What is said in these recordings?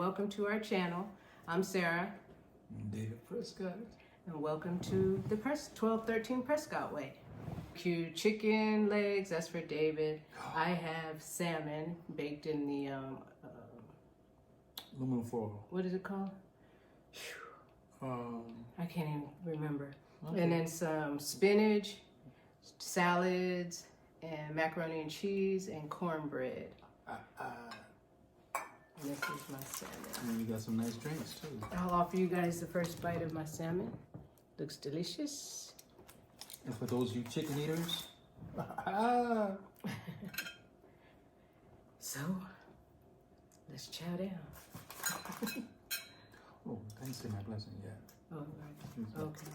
welcome to our channel. I'm Sarah. I'm David Prescott. And welcome to the 1213 Prescott Way. Cute chicken legs, that's for David. I have salmon baked in the, aluminum foil. what is it called? I can't even remember. Okay. And then some spinach, salads, and macaroni and cheese, and cornbread. And this is my salmon. And you got some nice drinks too. I'll offer you guys the first bite of my salmon. Looks delicious. And for those of you chicken eaters, so let's chow down. Oh, I didn't say my blessing yet. Oh, right. Okay.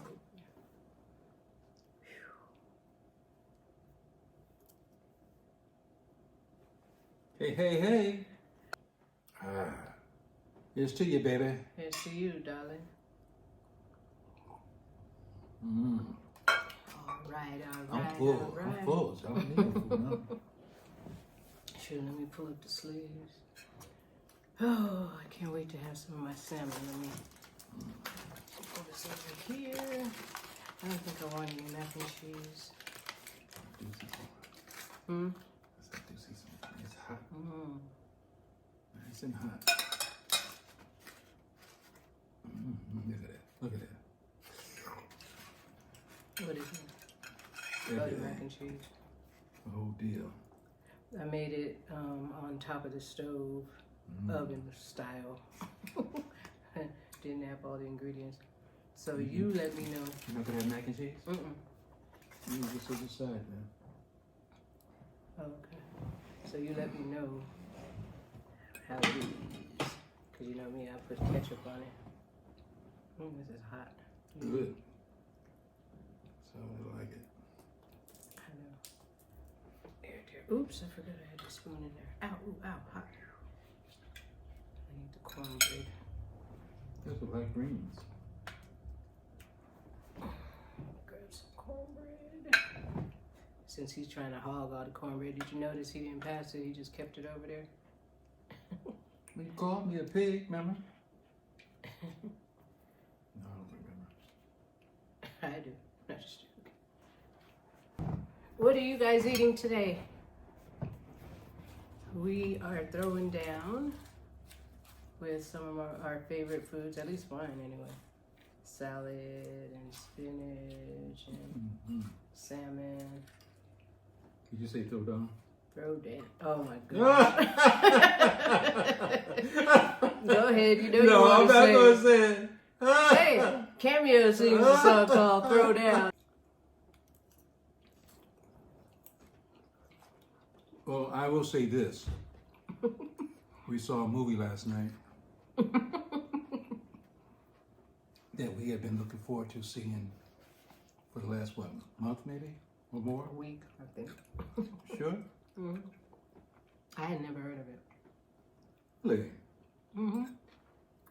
Hey, hey, hey. Here's to you, baby. Here's to you, darling. All right. I'm full. All right. I'm full. So I don't need no food now. Sure, let me pull up the sleeves. Oh, I can't wait to have some of my salmon. Let me pull this over here. I don't think I want any mac and cheese. I do see some. I do see some. It's hot. Nice and hot. Look at that. Look at that. What is it? Everything. Mac and cheese. The whole deal. I made it on top of the stove, oven style. Didn't have all the ingredients. So you let me know. You're not gonna have mac and cheese? You just to the side, man. Okay. So you let me know how it is. Because you know me, I put ketchup on it. This is hot. Good. So I like it. I know. There. Oops, I forgot I had the spoon in there. Ow, ooh, ow, hot. I need the cornbread. Those are like greens. Grab some cornbread. Since he's trying to hog all the cornbread, did you notice he didn't pass it? He just kept it over there. You called me a pig, remember? No, I don't remember. I do. No, just joking. What are you guys eating today? We are throwing down with some of our favorite foods, at least mine anyway. Salad and spinach and salmon. Did you say throw down? Throw down. Oh my god. Go ahead, you know you No, I'm want to not say. gonna say it. Hey, Cameo sings a song called Throw Down. Well, I will say this. We saw a movie last night that we had been looking forward to seeing for the last, what, month maybe? Or more? A week, I think. Sure? I had never heard of it. Really?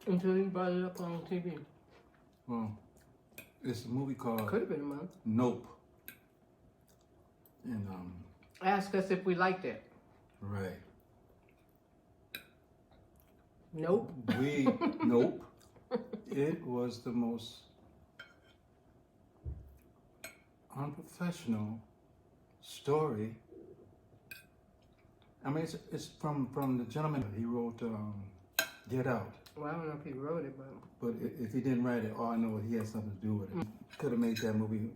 Until you brought it up on TV. Well, it's a movie called Could have been a month. Nope. And, Ask us if we liked it. right. Nope. Nope. It was the most unprofessional story. I mean, it's from the gentleman. He wrote Get Out. Well, I don't know if he wrote it, But if he didn't write it, all I know is he had something to do with it. Could have made that movie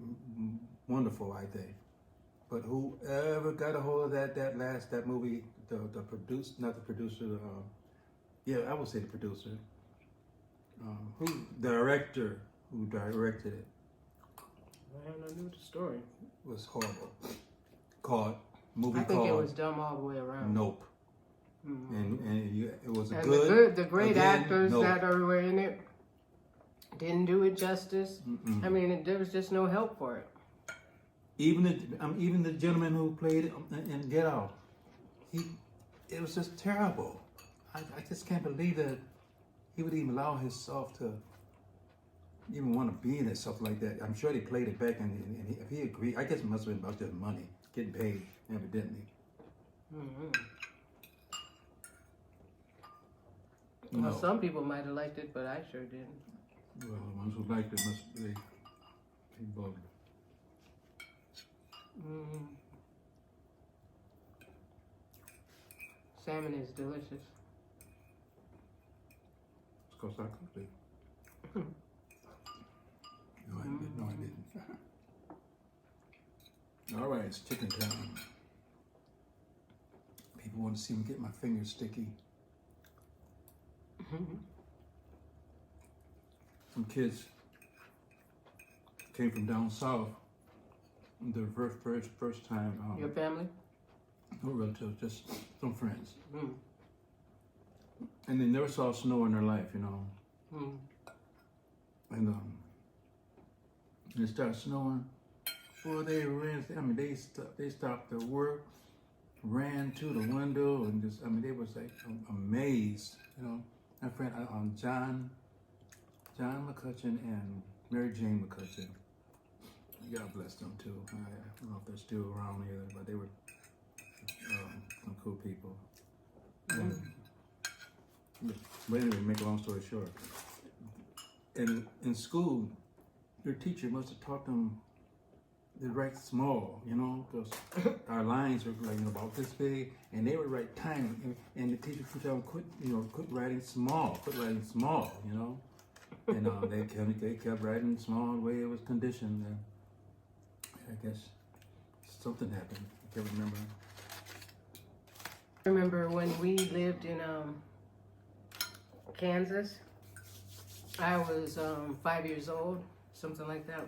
wonderful, I think. But whoever got a hold of that movie, the producer, not the producer, yeah, I would say the producer, director who directed it, I knew the story. was horrible. Called I think it was dumb all the way around. Nope. And it was And good. the great again, actors nope. that were in it didn't do it justice. I mean, there was just no help for it. Even the gentleman who played in Get Out, it was just terrible. I just can't believe that he would even allow himself to even want to be in it, stuff like that. I'm sure they played it back, and if he agreed, I guess it must have been about just money, getting paid, evidently. No. Well, some people might have liked it, but I sure didn't. Well, the ones who liked it must be both. Mm. Salmon is delicious. It's because I cooked it. No, I didn't. No, I didn't. All right, it's chicken time. People want to see me get my fingers sticky. Some kids came from down south. Their first time. Your family? No relatives, just some friends. Mm. And they never saw snow in their life, you know. Mm. And it started snowing. Well, they ran. I mean, they stopped their work, ran to the window, and just. I mean, they was like amazed, you know. My friend John McCutcheon and Mary Jane McCutcheon. God bless them too. I don't know if they're still around either, but they were some cool people. But anyway, make a long story short. In school, their teacher must have taught them to write small, you know, because our lines were like about this big, and they would write tiny, and the teacher would tell them quit writing small, you know, and they kept writing small the way it was conditioned. And I guess something happened. I can't remember. I remember when we lived in Kansas. I was 5 years old, something like that.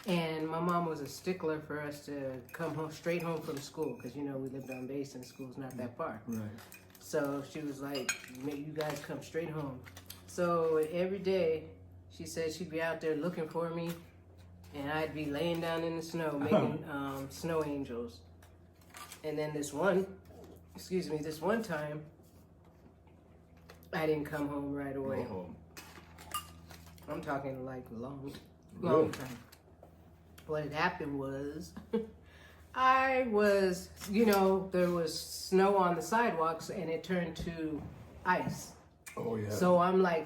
And my mom was a stickler for us to come home straight home from school, because you know we lived on base and school's not that far. Right. So she was like, "You guys come straight home." So every day, she said she'd be out there looking for me, and I'd be laying down in the snow making snow angels. And then this one time, I didn't come home right away. I'm talking like long time. What had happened was, I was, there was snow on the sidewalks and it turned to ice. Oh yeah. So I'm like,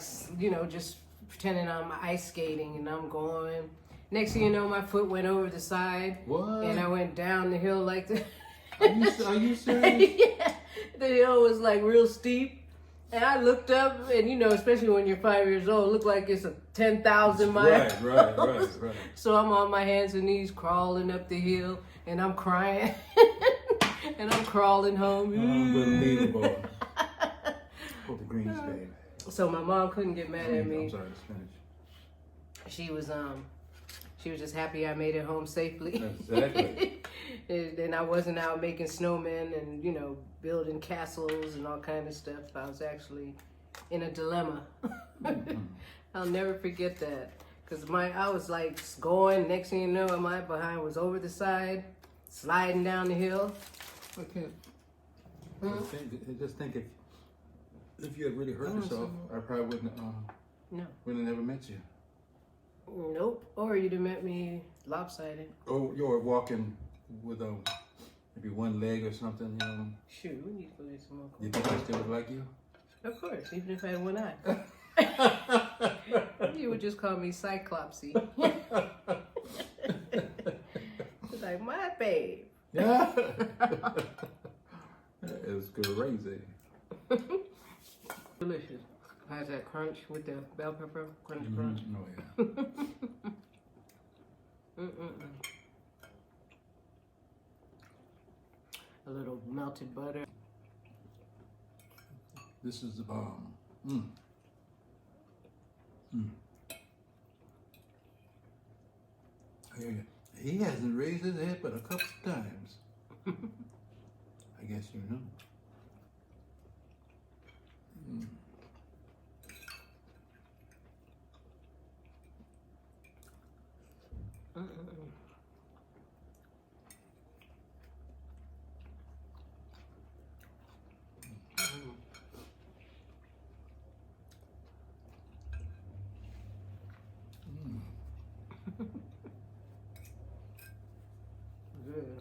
just pretending I'm ice skating and I'm going. Next thing you know, my foot went over the side. What? And I went down the hill like that. Are you serious? Yeah. The hill was like real steep. And I looked up, and especially when you're 5 years old, it looked like it's a 10,000 miles. Right. So I'm on my hands and knees crawling up the hill, and I'm crying, and I'm crawling home. Unbelievable. Oh, the greens, babe. So my mom couldn't get mad at me. I'm sorry, She was just happy I made it home safely. Exactly. And I wasn't out making snowmen and building castles and all kind of stuff. I was actually in a dilemma. I'll never forget that, because I was like going. Next thing you know, my behind was over the side, sliding down the hill. I can't. Just think if you had really hurt yourself, I probably wouldn't have never met you. Nope. Or you'd have met me lopsided. Oh, you were walking with maybe one leg or something, Shoot, we need to go get some more. You think I still look like you? Of course, even if I had one eye. You would just call me Cyclopsy. It's like, my babe. Yeah. That is crazy. Delicious. Has that crunch with the bell pepper? Crunch. Oh, yeah. A little melted butter. This is the bomb. I hear you. He hasn't raised his head but a couple of times. I guess you know. Good.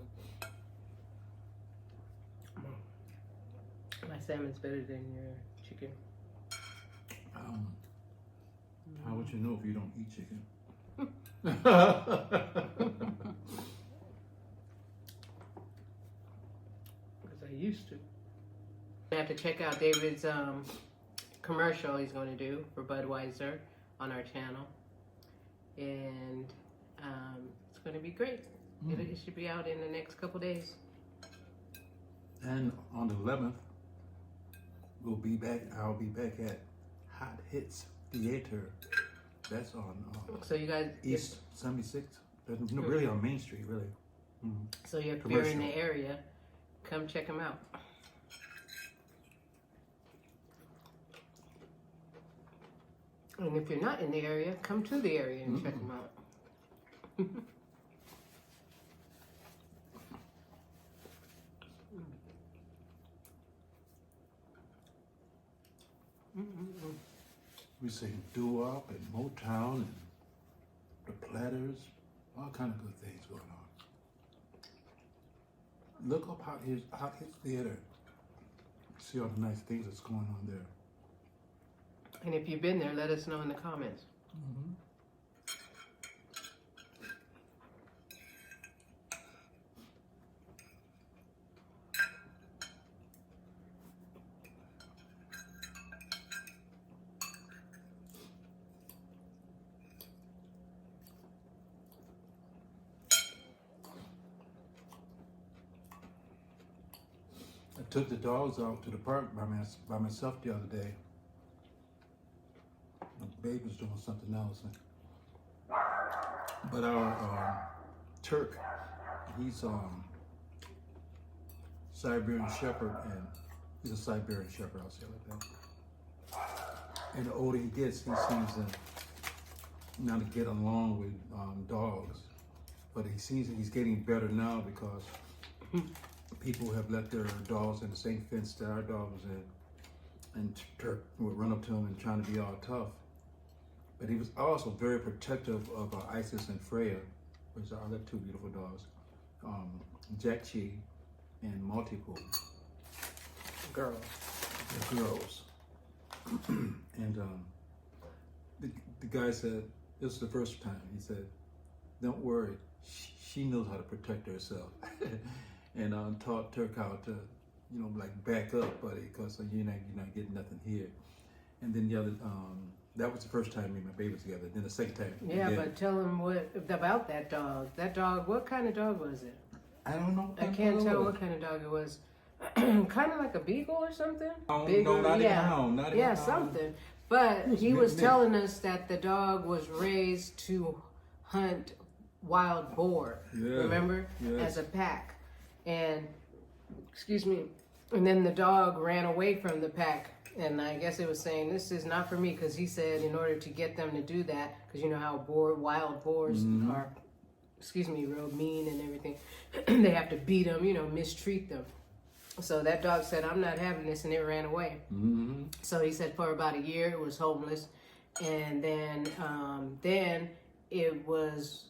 salmon's better than your chicken. How would you know if you don't eat chicken? Because I used to. I have to check out David's commercial he's going to do for Budweiser on our channel. And it's going to be great. It should be out in the next couple days. And on the 11th, we'll be back. I'll be back at Hot Hits Theater. That's on so you guys East 76th. No, really on Main Street, really. So if you're in the area, come check them out. And if you're not in the area, come to the area and check them out. We sing doo-wop and Motown and the Platters, all kind of good things going on. Look up Hot Hits Theater. See all the nice things that's going on there. And if you've been there, let us know in the comments. I took the dogs out to the park by myself the other day. The babe was doing something else. But our Turk, he's Siberian Shepherd, and he's a Siberian Shepherd, I'll say it like that. And the older he gets, he seems to not to get along with dogs. But he seems that he's getting better now because people have let their dogs in the same fence that our dog was in. And Turk would run up to him and trying to be all tough. But he was also very protective of Isis and Freya, which are other two beautiful dogs, Jack-Chi and Multiple. Girls. The girls. And the guy said, this was the first time, he said, don't worry, she knows how to protect herself. And taught Turk how to, like back up, buddy, because you're not getting nothing here. And then the other, that was the first time me and my baby was together. Then the second time. Yeah, but tell him what about that dog. That dog, what kind of dog was it? I don't know. I can't tell what kind of dog it was. Kind of like a beagle or something? Bigger, no, not even hound. Not even hound. Something. But he was telling us that the dog was raised to hunt wild boar. Yeah. Remember? Yes. As a pack. And, excuse me, and then the dog ran away from the pack. And I guess it was saying, this is not for me, because he said in order to get them to do that, because you know how wild boars are, real mean and everything, they have to beat them, mistreat them. So that dog said, I'm not having this, and it ran away. So he said for about a year it was homeless, and then it was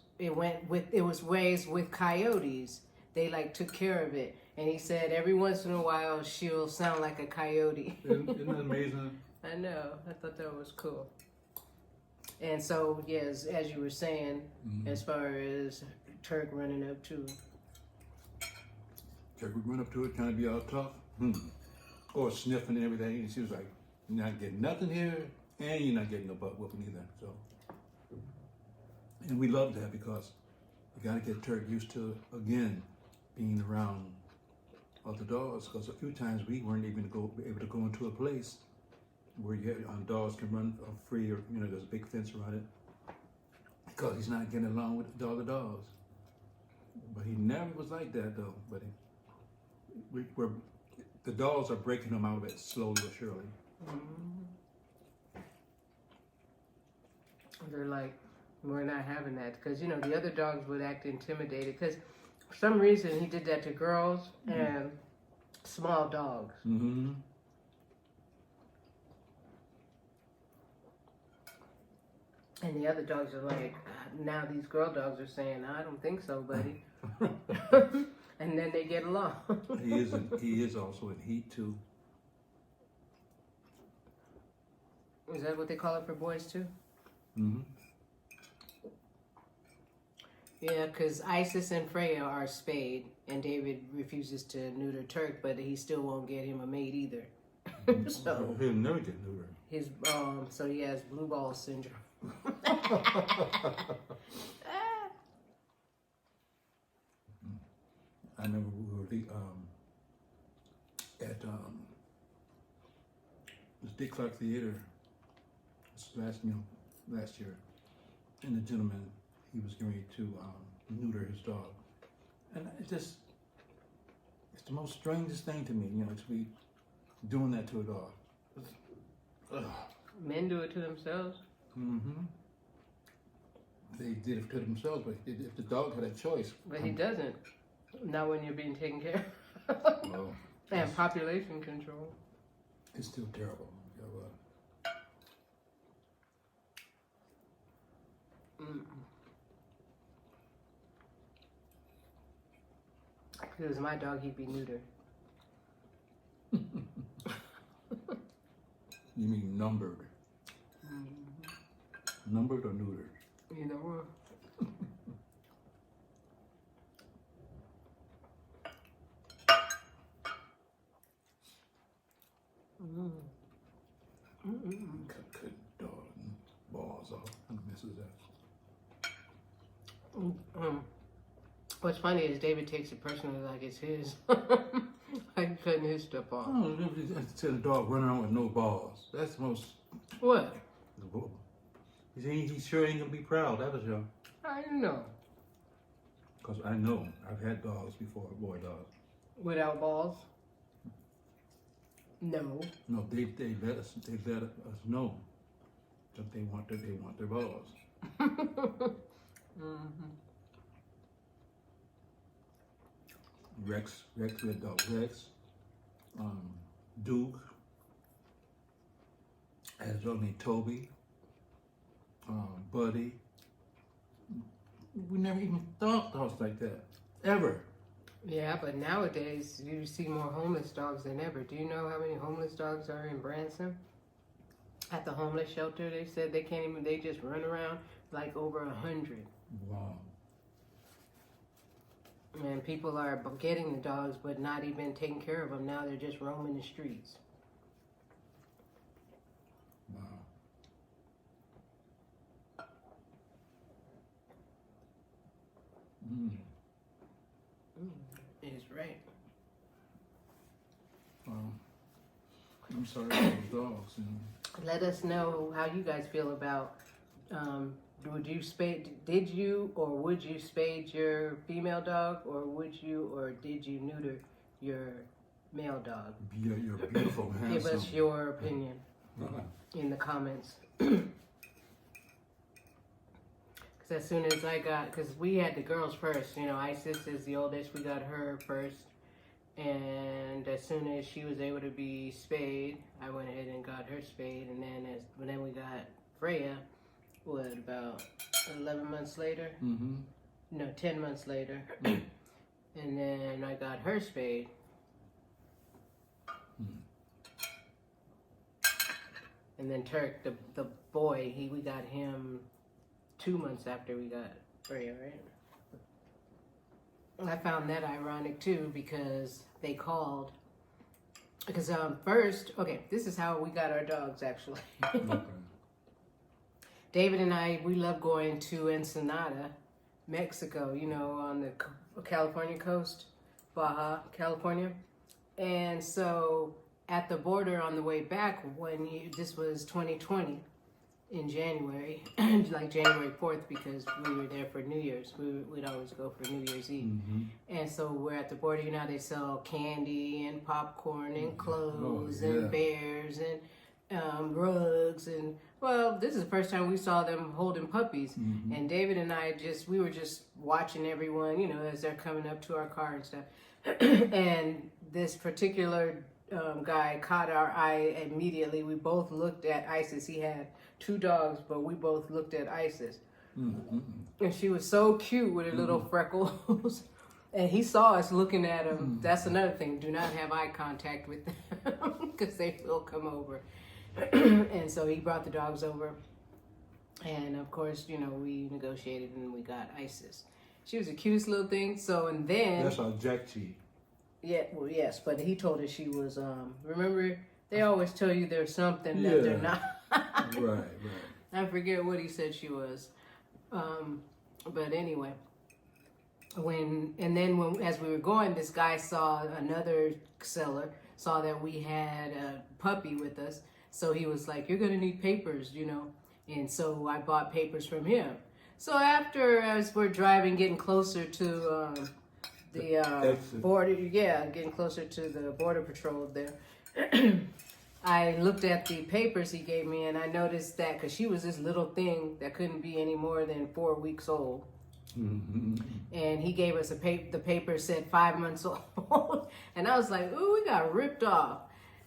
raised with coyotes. They took care of it. And he said every once in a while she'll sound like a coyote. Isn't that amazing? I know. I thought that was cool. And so, yes, as you were saying, as far as Turk running up to. Turk would run up to it, kind of be all tough. Or sniffing and everything. And she was like, you're not getting nothing here, and you're not getting no butt whooping either. So, and we love that because we got to get Turk used to, again, being around other dogs, because a few times we weren't even able to go into a place where dogs can run free, or there's a big fence around it, because he's not getting along with the other dogs. But he never was like that though. But the dogs are breaking him out of it slowly but surely. They're like, we're not having that, because the other dogs would act intimidated because. For some reason, he did that to girls and small dogs. And the other dogs are like, now these girl dogs are saying, I don't think so, buddy. And then they get along. He is also in heat too. Is that what they call it for boys too? Mm-hmm. Yeah, because Isis and Freya are spayed, and David refuses to neuter Turk, but he still won't get him a mate either. So he'll never get neutered. his so he has blue ball syndrome. I remember we were at the Dick Clark Theater last year, and the gentleman, he was going to neuter his dog, and it's the most strangest thing to me, to be doing that to a dog. Men do it to themselves. Mm-hmm. They did it to themselves, but if the dog had a choice. But he doesn't. Not when you're being taken care of. Well, And population control. it's still terrible. If it was my dog, he'd be neutered. You mean numbered? Numbered or neutered? Either one. Cut dog balls off. Who misses that? What's funny is David takes it personally like it's his. Like cutting his stuff off. Oh, it's a dog running around with no balls. That's the most. What? He sure ain't gonna be proud. That was young. I don't know. Cause I know I've had dogs before, boy dogs. Without balls? No. No, they let us know that they want their balls. Rex, we had dog Rex, Duke, I had a dog named Toby, Buddy. We never even thought dogs like that, ever. Yeah, but nowadays you see more homeless dogs than ever. Do you know how many homeless dogs are in Branson? At the homeless shelter, they said they just run around like over 100. Wow. And people are getting the dogs, but not even taking care of them. Now they're just roaming the streets. Wow. Is right. I'm sorry for those dogs. Let us know how you guys feel about. Did you or would you spade your female dog, or did you neuter your male dog? You're beautiful, handsome. Give us your opinion in the comments. Because as soon as because we had the girls first, Isis is the oldest, we got her first. And as soon as she was able to be spayed, I went ahead and got her spayed. And then we got Freya, about 11 months later? Mm-hmm. No, 10 months later. And then I got her spayed. And then Turk, the boy, we got him 2 months after we got Freya, right? I found that ironic too, because they called. Because this is how we got our dogs actually. Okay. David and I, we love going to Ensenada, Mexico, on the California coast, Baja, California. And so at the border on the way back, this was 2020 in January, like January 4th, because we were there for New Year's. We'd always go for New Year's Eve. Mm-hmm. And so we're at the border, they sell candy and popcorn and clothes and bears and rugs. And well, this is the first time we saw them holding puppies. Mm-hmm. And David and I we were just watching everyone, as they're coming up to our car and stuff. And this particular guy caught our eye immediately. We both looked at Isis. He had 2 dogs, but we both looked at Isis. Mm-hmm. And she was so cute with her little freckles. And he saw us looking at him. That's another thing. Do not have eye contact with them because they will come over. And so he brought the dogs over. And of course, you know, we negotiated and we got Isis. She was the cutest little thing. So, and then... That's our Jack Cheese. Yeah, well, yes, but he told her she was, remember, they always tell you there's something that they're not. Right. I forget what he said she was. But anyway, as we were going, this guy saw another seller, saw that we had a puppy with us. So he was like, you're going to need papers, you know. And so I bought papers from him. So as we're driving, getting closer to the border, getting closer to the border patrol there, I looked at the papers he gave me, and I noticed that because she was this little thing that couldn't be any more than 4 weeks old. Mm-hmm. And he gave us the paper said 5 months old. And I was like, ooh, we got ripped off.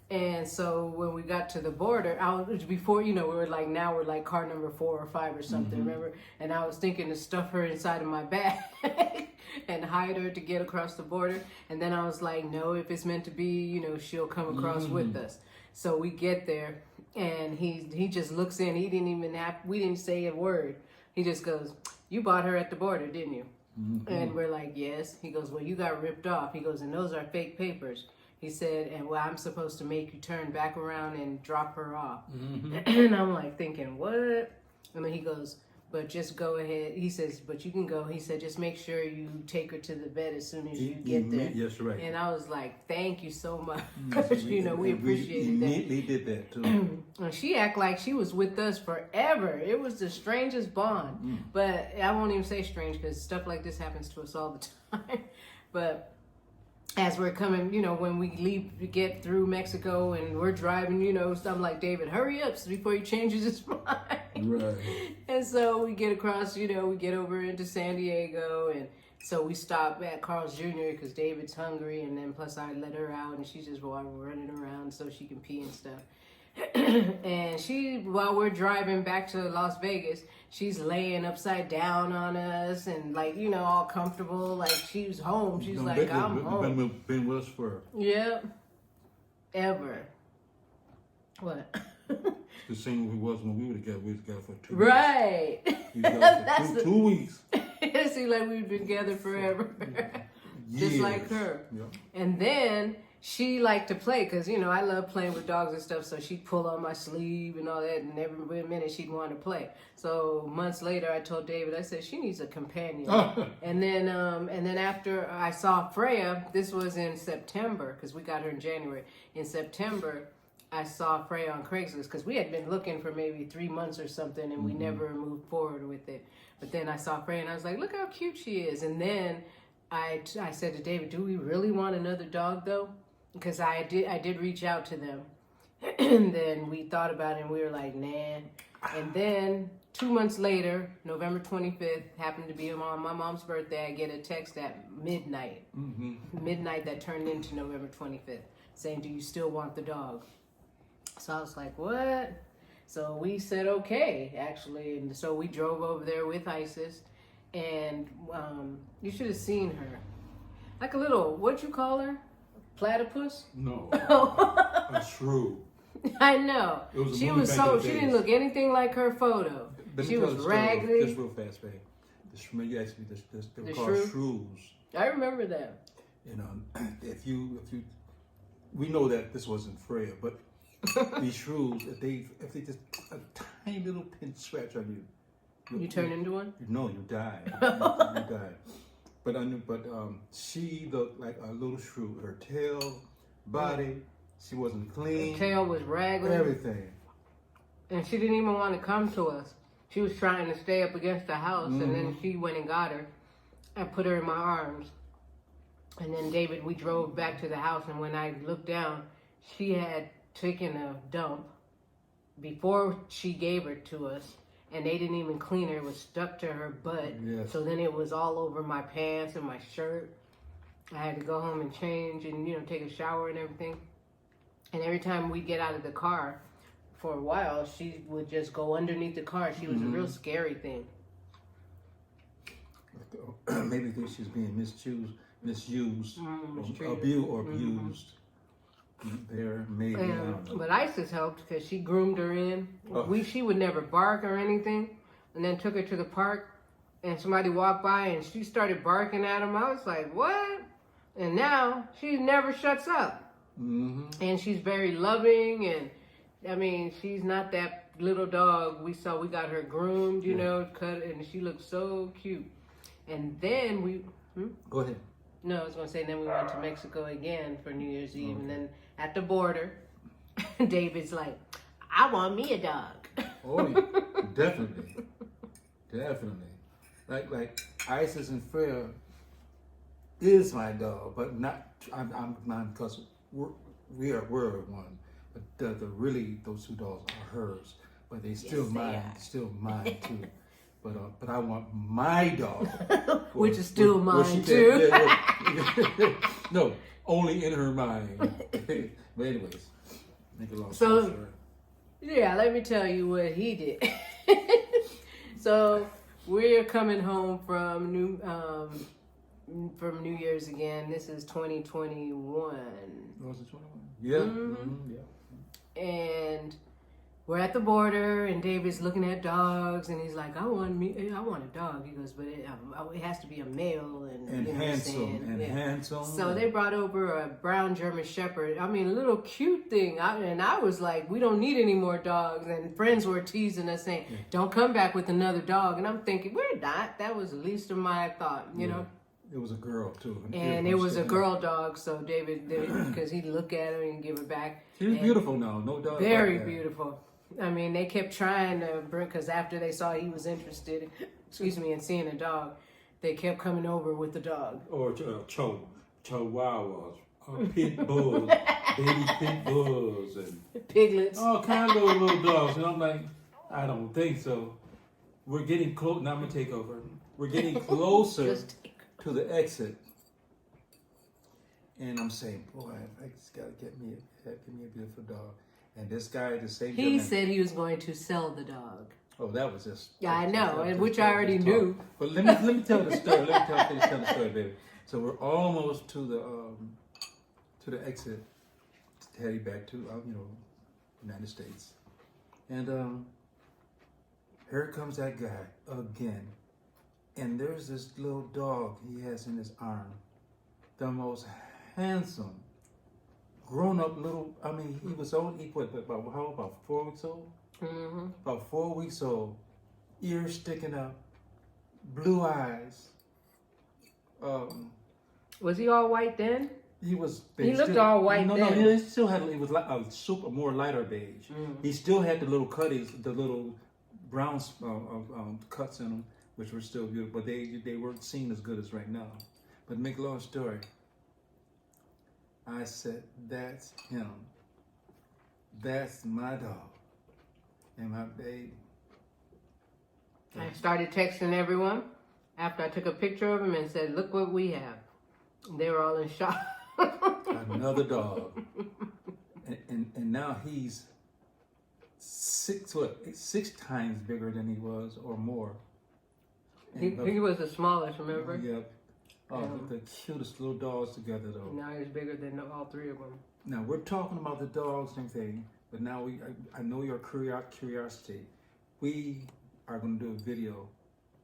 And so when we got to the border, before, you know, we're like car number 4 or 5 or something, remember? And I was thinking to stuff her inside of my bag and hide her to get across the border. And then I was like, no, if it's meant to be, you know, she'll come across with us. So we get there and he just looks in. We didn't say a word. He just goes, you bought her at the border, didn't you? Mm-hmm. And we're like, yes. He goes, well, you got ripped off. He goes, and those are fake papers. He said, and well, I'm supposed to make you turn back around and drop her off. Mm-hmm. And I'm like thinking, what? And then he goes, but just go ahead. He says, but you can go. He said, just make sure you take her to the vet as soon as you get there. Yes, right. And I was like, thank you so much. You know, we appreciated that. He did that too. And she acted like she was with us forever. It was the strangest bond. But I won't even say strange because stuff like this happens to us all the time. But as we're coming, you know, when we get through Mexico and we're driving, you know, so I'm like, David, hurry up before he changes his mind. Right. And so we get across, you know, we get over into San Diego. And so we stop at Carl's Jr. because David's hungry. And then plus I let her out and she's just running around so she can pee and stuff. And while we're driving back to Las Vegas, she's laying upside down on us and like, you know, all comfortable, like she's home. She's like, I'm home. Been with us for... Yep. Ever. What? The same we was when we were together. We was together for 2 weeks. Right. We was together for 2 weeks. It seemed like we've been together forever. Just like her. Yep. And then she liked to play because, you know, I love playing with dogs and stuff. So she'd pull on my sleeve and all that. And every minute she'd want to play. So months later, I told David, I said, she needs a companion. And then after I saw Freya, this was in September because we got her in January. In September, I saw Freya on Craigslist because we had been looking for maybe 3 months or something. And we never moved forward with it. But then I saw Freya and I was like, look how cute she is. And then I said to David, do we really want another dog though? Because I did reach out to them. And then we thought about it and we were like, nah. And then 2 months later, November 25th, happened to be on my mom's birthday, I get a text at midnight. Midnight that turned into November 25th saying, do you still want the dog? So I was like, what? So we said, okay, actually. And so we drove over there with Isis. And you should have seen her. Like a little, what'd you call her? Platypus? No. A shrew. I know. She was she didn't look anything like her photo. She was raggedy. Just real fast, babe. You asked me this they were called shrews. I remember that. You know, if you we know that this wasn't Freya, but these shrews, if they just a tiny little pin scratch on you, you turn into one? No, you die. You die. But she looked like a little shrew. Her tail, body, she wasn't clean. Her tail was raggedy. Everything. And she didn't even want to come to us. She was trying to stay up against the house, and then she went and got her. I put her in my arms. And then David, we drove back to the house, and when I looked down, she had taken a dump before she gave her to us. And they didn't even clean her. It was stuck to her butt. Yes. So then it was all over my pants and my shirt. I had to go home and change and, you know, take a shower and everything. And every time we'd get out of the car, for a while, she would just go underneath the car. She was a real scary thing. Maybe think she's being misused, abused. there, maybe. I don't know. But Isis helped because she groomed her in. Oh. She would never bark or anything, and then took her to the park, and somebody walked by and she started barking at him. I was like, what? And now she never shuts up. Mm-hmm. And she's very loving, and I mean, she's not that little dog we saw. We got her groomed, you know, cut, and she looked so cute. And then we... Go ahead. No, I was going to say, then we went to Mexico again for New Year's Eve. And then at the border, David's like, I want me a dog. Oh, yeah. Definitely. Definitely. Like Isis and Freya is my dog, but not, I'm not, because we're one. But really, those two dogs are hers. But they still mine too. But I want my dog, which is still mine too. No, only in her mind. But anyways, make a long story short. Yeah, let me tell you what he did. So we're coming home from New Year's again. This is 2021. Was it 21? Yeah. Mm-hmm. Yeah. And we're at the border, and David's looking at dogs, and he's like, I want a dog. He goes, but it has to be a male and handsome. So they brought over a brown German Shepherd. I mean, a little cute thing. And I was like, we don't need any more dogs. And friends were teasing us, saying, don't come back with another dog. And I'm thinking, we're not. That was the least of my thought, you know. It was a girl too. And it was a girl dog, so David, because he'd look at her and give her back. She's beautiful now, no doubt. Very beautiful. I mean, they kept trying to bring, because after they saw he was interested, in seeing a dog, they kept coming over with the dog. Or chihuahuas, pit bulls, baby pit bulls, and piglets. All kinds of little dogs. And I'm like, I don't think so. We're getting close. Now I'm going to take over. We're getting closer to the exit. And I'm saying, boy, I just got to get me a beautiful dog. And this guy, the same He said he was going to sell the dog. Oh, that was just... Yeah, I know, which I already knew. But let me tell the story. Let me tell the story, baby. So we're almost to the exit, heading back to United States, and here comes that guy again, and there's this little dog he has in his arm, the most handsome, grown-up little. I mean, he was only about 4 weeks old. Mm-hmm. About 4 weeks old, ears sticking up, blue eyes. Was he all white then? He was. He looked all white then. No, he still had. It was like a super more lighter beige. Mm-hmm. He still had the little cutties, the little brown cuts in them, which were still beautiful, but they weren't seen as good as right now. But to make a long story, I said, that's him. That's my dog. And my baby. I started texting everyone after I took a picture of him and said, look what we have. They were all in shock. Another dog. And now he's 6 times bigger than he was or more. He was the smallest, remember? Yep. The cutest little dogs together though. Now he's bigger than all three of them. Now we're talking about the dogs and everything, but now I know your curiosity. We are going to do a video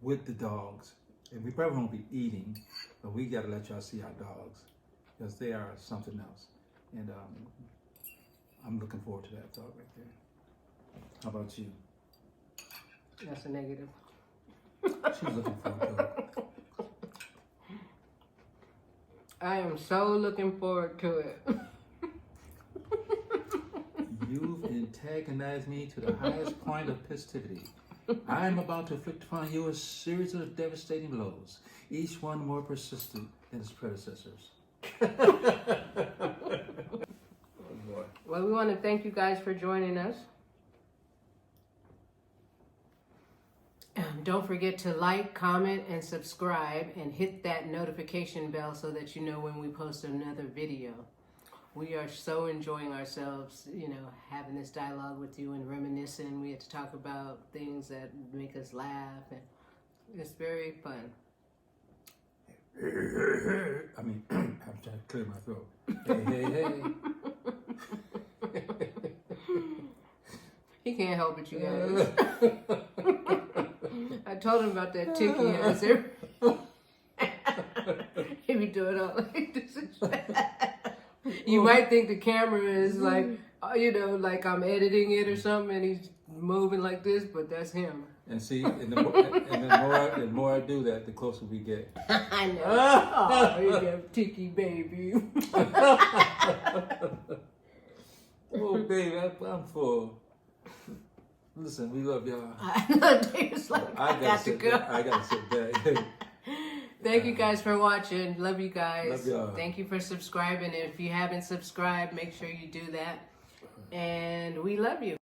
with the dogs, and we probably won't be eating, but we got to let y'all see our dogs because they are something else. And I'm looking forward to that dog right there. How about you? That's a negative. She's looking forward to it. I am so looking forward to it. You've antagonized me to the highest point of festivity. I am about to inflict upon you a series of devastating blows, each one more persistent than its predecessors. Oh boy. Well, we want to thank you guys for joining us. Don't forget to like, comment, and subscribe, and hit that notification bell so that you know when we post another video. We are so enjoying ourselves, having this dialogue with you and reminiscing. We had to talk about things that make us laugh, and it's very fun. I'm trying to clear my throat. Hey, hey, hey. He can't help it, you guys. I told him about that tick he has there. He be doing all like this. You might think the camera is like, you know, like I'm editing it or something, and he's moving like this, but that's him. And see, and the more I do that, the closer we get. I know. Oh, you damn ticky baby. Oh, baby, I'm full. Listen, we love y'all. I got to go. I gotta sit back. Thank you guys for watching. Love you guys. Love y'all. Thank you for subscribing. If you haven't subscribed, make sure you do that. And we love you.